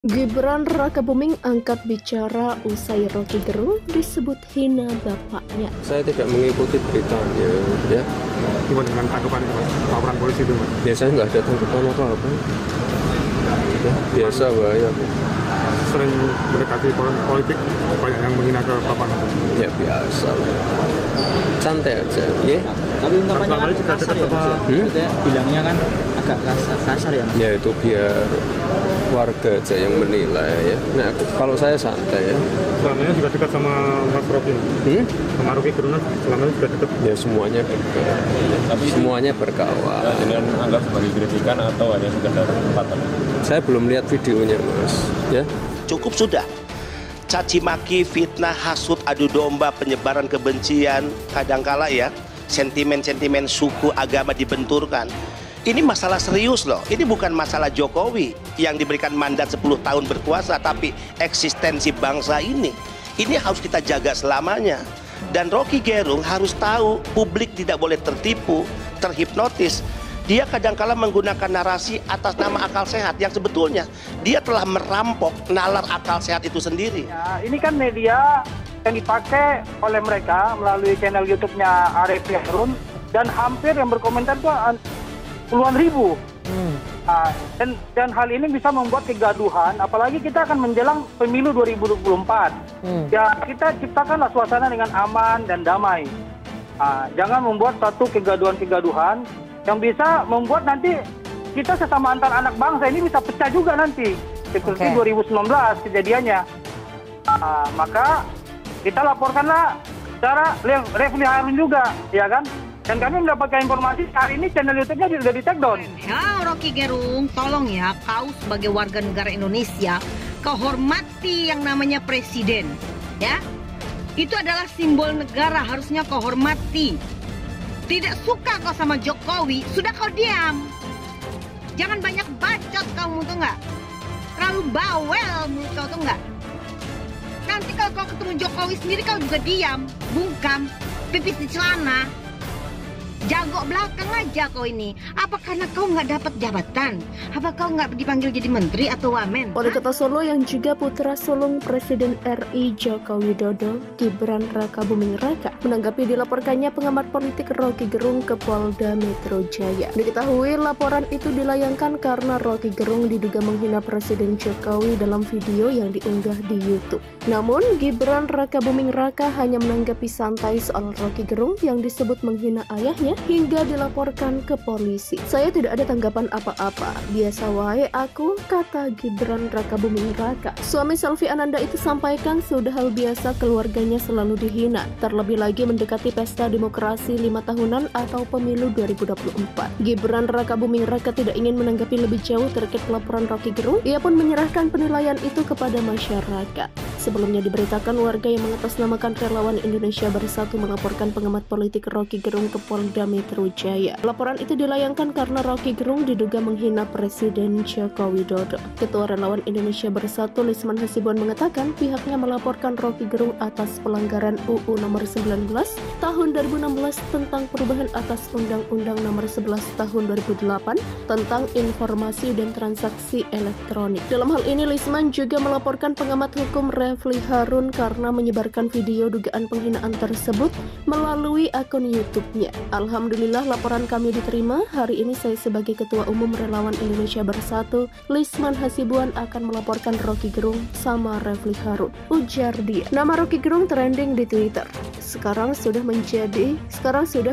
Gibran Rakabuming angkat bicara usai Rocky Gerung disebut hina bapaknya. Saya tidak mengikuti beritanya, ya. Gimana dengan tanggapan laporan polisi itu, Mas? Ya saya nggak ada tanggapan apa-apa. Ya, biasa ya. Sering mendekati politik, banyak yang menghina ke Bapak. Ya biasa lah. Santai aja, ya. Tapi ungkapannya kan kasar ya, Mas, ya? Maksudnya bilangnya kan agak kasar ya, Mas? Ya itu biar warga aja yang menilai ya. Nah, kalau saya santai ya. Selama ini juga dekat sama Mas Rocky. Sama Rocky Gerung selama ini juga dekat. Ya semuanya dekat. Tapi Semuanya berkawan. ini anggap sebagai kritikan atau hanya sekedar tempatan? Saya belum lihat videonya, Mas. Ya. Cukup sudah. Caci maki, fitnah, hasut, adu domba, penyebaran kebencian, kadangkala ya sentimen-sentimen suku agama dibenturkan. Ini masalah serius loh. Ini bukan masalah Jokowi yang diberikan mandat 10 tahun berkuasa, tapi eksistensi bangsa ini harus kita jaga selamanya. Dan Rocky Gerung harus tahu publik tidak boleh tertipu, terhipnotis. Dia kadangkala menggunakan narasi atas nama akal sehat yang sebetulnya dia telah merampok nalar akal sehat itu sendiri. Ya, ini kan media yang dipakai oleh mereka melalui channel YouTube-nya Refli Harun, dan hampir yang berkomentar itu puluhan ribu. Nah, dan hal ini bisa membuat kegaduhan, apalagi kita akan menjelang pemilu 2024. Ya, kita ciptakanlah suasana dengan aman dan damai. Nah, jangan membuat satu kegaduhan-kegaduhan yang bisa membuat nanti kita sesama antar anak bangsa ini bisa pecah juga nanti. Seperti 2019 kejadiannya. Nah, maka kita laporkanlah secara Refli Harun juga, ya kan? Dan kami mendapatkan informasi hari ini channel YouTube-nya sudah di-take down. Ya, Rocky Gerung, tolong ya, kau sebagai warga negara Indonesia, kau hormati yang namanya presiden, ya. Itu adalah simbol negara, harusnya kau hormati. Tidak suka kau sama Jokowi, sudah kau diam. Jangan banyak bacot kau, tuh nggak? Terlalu bawel mulut kau, tuh nggak? Nanti kalau kau ketemu Jokowi sendiri kau juga diam, bungkam, pipis di celana. Jago belakang aja kau ini. Apa karena kau nggak dapat jabatan? Apa kau nggak dipanggil jadi menteri atau wamen? Wali Kota Solo yang juga putra sulung Presiden RI Joko Widodo, Gibran Rakabuming Raka, menanggapi dilaporkannya pengamat politik Rocky Gerung ke Polda Metro Jaya. Diketahui laporan itu dilayangkan karena Rocky Gerung diduga menghina Presiden Jokowi dalam video yang diunggah di YouTube. Namun, Gibran Rakabuming Raka hanya menanggapi santai soal Rocky Gerung yang disebut menghina ayahnya hingga dilaporkan ke polisi. Saya tidak ada tanggapan apa-apa. Biasa wae aku, kata Gibran Rakabuming Raka. Suami Selvi Ananda itu sampaikan sudah hal biasa keluarganya selalu dihina. Terlebih lagi mendekati pesta demokrasi 5 tahunan atau pemilu 2024. Gibran Rakabuming Raka tidak ingin menanggapi lebih jauh terkait laporan Rocky Gerung. Ia pun menyerahkan penilaian itu kepada masyarakat. Sebelumnya diberitakan warga yang mengatasnamakan Relawan Indonesia Bersatu melaporkan pengamat politik Rocky Gerung ke Polda Metro Jaya. Laporan itu dilayangkan karena Rocky Gerung diduga menghina Presiden Joko Widodo. Ketua Relawan Indonesia Bersatu Lisman Hasibuan mengatakan pihaknya melaporkan Rocky Gerung atas pelanggaran UU Nomor 19 Tahun 2016 tentang perubahan atas Undang-Undang Nomor 11 Tahun 2008 tentang informasi dan transaksi elektronik. Dalam hal ini Lisman juga melaporkan pengamat hukum Refli Harun karena menyebarkan video dugaan penghinaan tersebut melalui akun YouTube-nya. Alhamdulillah laporan kami diterima. Hari ini saya sebagai Ketua Umum Relawan Indonesia Bersatu, Lisman Hasibuan akan melaporkan Rocky Gerung sama Refli Harun, ujar dia. Nama Rocky Gerung trending di Twitter. Sekarang sudah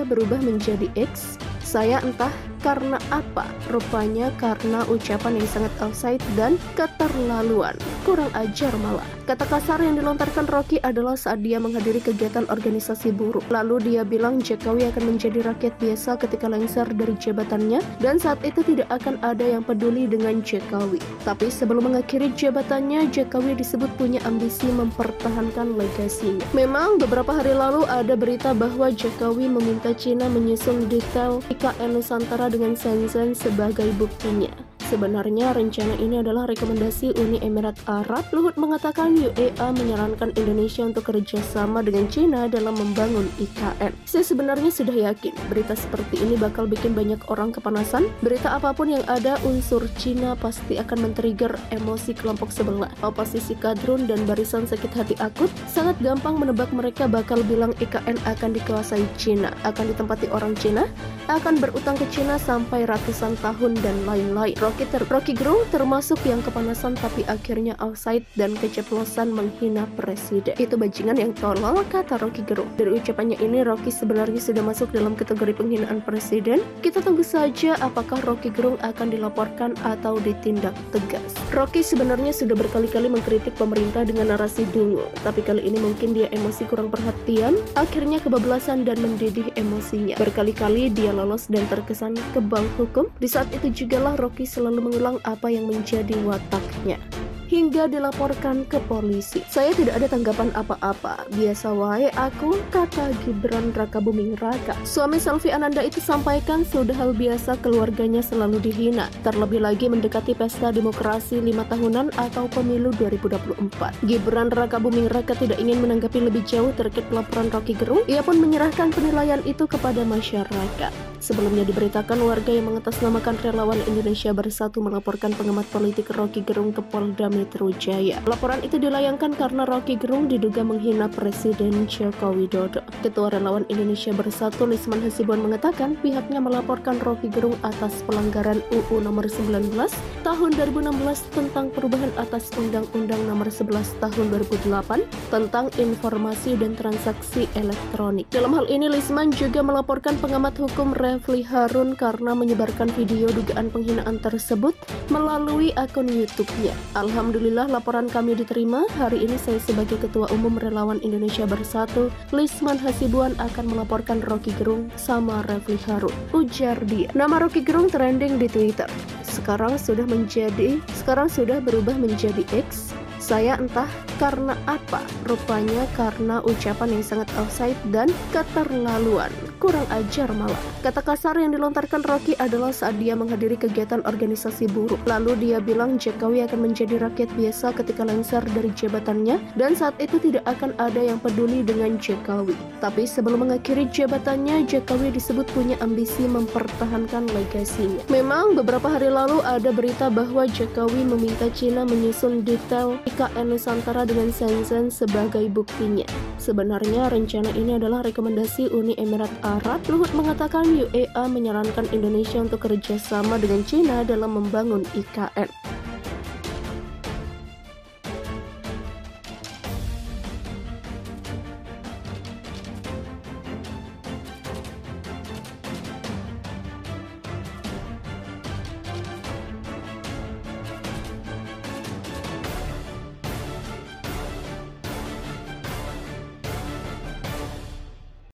berubah menjadi X. Saya entah karena apa, rupanya karena ucapan yang sangat offside dan keterlaluan. Kurang ajar malah. Kata kasar yang dilontarkan Rocky adalah saat dia menghadiri kegiatan organisasi buruh. Lalu dia bilang Jokowi akan menjadi rakyat biasa ketika lengser dari jabatannya dan saat itu tidak akan ada yang peduli dengan Jokowi. Tapi sebelum mengakhiri jabatannya, Jokowi disebut punya ambisi mempertahankan legasinya. Memang beberapa hari lalu ada berita bahwa Jokowi meminta Cina menyusun detail IKN Nusantara dengan Shenzhen sebagai buktinya. Sebenarnya rencana ini adalah rekomendasi Uni Emirat Arab. Luhut mengatakan UEA menyarankan Indonesia untuk kerjasama dengan Cina dalam membangun IKN. Saya sebenarnya sudah yakin berita seperti ini bakal bikin banyak orang kepanasan. Berita apapun yang ada unsur Cina pasti akan men-trigger emosi kelompok sebelah. Oposisi kadrun dan barisan sakit hati akut sangat gampang menebak mereka bakal bilang IKN akan dikuasai Cina, akan ditempati orang Cina, akan berutang ke Cina sampai ratusan tahun dan lain-lain. Rocky Gerung termasuk yang kepanasan tapi akhirnya offside dan keceplosan menghina presiden. Itu bajingan yang tolol, kata Rocky Gerung. Dari ucapannya ini Rocky sebenarnya sudah masuk dalam kategori penghinaan presiden. Kita tunggu saja apakah Rocky Gerung akan dilaporkan atau ditindak tegas. Rocky sebenarnya sudah berkali-kali mengkritik pemerintah dengan narasi dungu, tapi kali ini mungkin dia emosi kurang perhatian, akhirnya kebablasan dan mendidih emosinya. Berkali-kali dia lolos dan terkesan kebal hukum. Di saat itu jugalah Rocky selalu mengulang apa yang menjadi wataknya, hingga dilaporkan ke polisi. Saya tidak ada tanggapan apa-apa, biasa wae aku, kata Gibran Rakabuming Raka. Suami Selvi Ananda itu sampaikan sudah hal biasa keluarganya selalu dihina, terlebih lagi mendekati pesta demokrasi 5 tahunan atau pemilu 2024. Gibran Rakabuming Raka tidak ingin menanggapi lebih jauh terkait laporan Rocky Gerung. Ia pun menyerahkan penilaian itu kepada masyarakat. Sebelumnya diberitakan warga yang mengatasnamakan Relawan Indonesia Bersatu melaporkan pengamat politik Rocky Gerung ke Polda Metro Jaya. Laporan itu dilayangkan karena Rocky Gerung diduga menghina Presiden Joko Widodo. Ketua Relawan Indonesia Bersatu Lisman Hasibuan mengatakan pihaknya melaporkan Rocky Gerung atas pelanggaran UU nomor 19 tahun 2016 tentang perubahan atas Undang-Undang nomor 11 tahun 2008 tentang informasi dan transaksi elektronik. Dalam hal ini Lisman juga melaporkan pengamat hukum Refli Harun karena menyebarkan video dugaan penghinaan tersebut melalui akun YouTube-nya. Alhamdulillah laporan kami diterima. Hari ini saya sebagai Ketua Umum Relawan Indonesia Bersatu, Lisman Hasibuan akan melaporkan Rocky Gerung sama Refli Harun, ujar dia. Nama Rocky Gerung trending di Twitter. Sekarang sudah berubah menjadi X. Saya entah karena apa, rupanya karena ucapan yang sangat offside dan keterlaluan. Kurang ajar malah. Kata kasar yang dilontarkan Rocky adalah saat dia menghadiri kegiatan organisasi buruh. Lalu dia bilang Jokowi akan menjadi rakyat biasa ketika lengser dari jabatannya dan saat itu tidak akan ada yang peduli dengan Jokowi. Tapi sebelum mengakhiri jabatannya, Jokowi disebut punya ambisi mempertahankan legasinya. Memang beberapa hari lalu ada berita bahwa Jokowi meminta Cina menyusun detail IKN Nusantara dengan Shenzhen sebagai buktinya. Sebenarnya rencana ini adalah rekomendasi Uni Emirat Arab. Luhut mengatakan UEA menyarankan Indonesia untuk kerjasama dengan Cina dalam membangun IKN.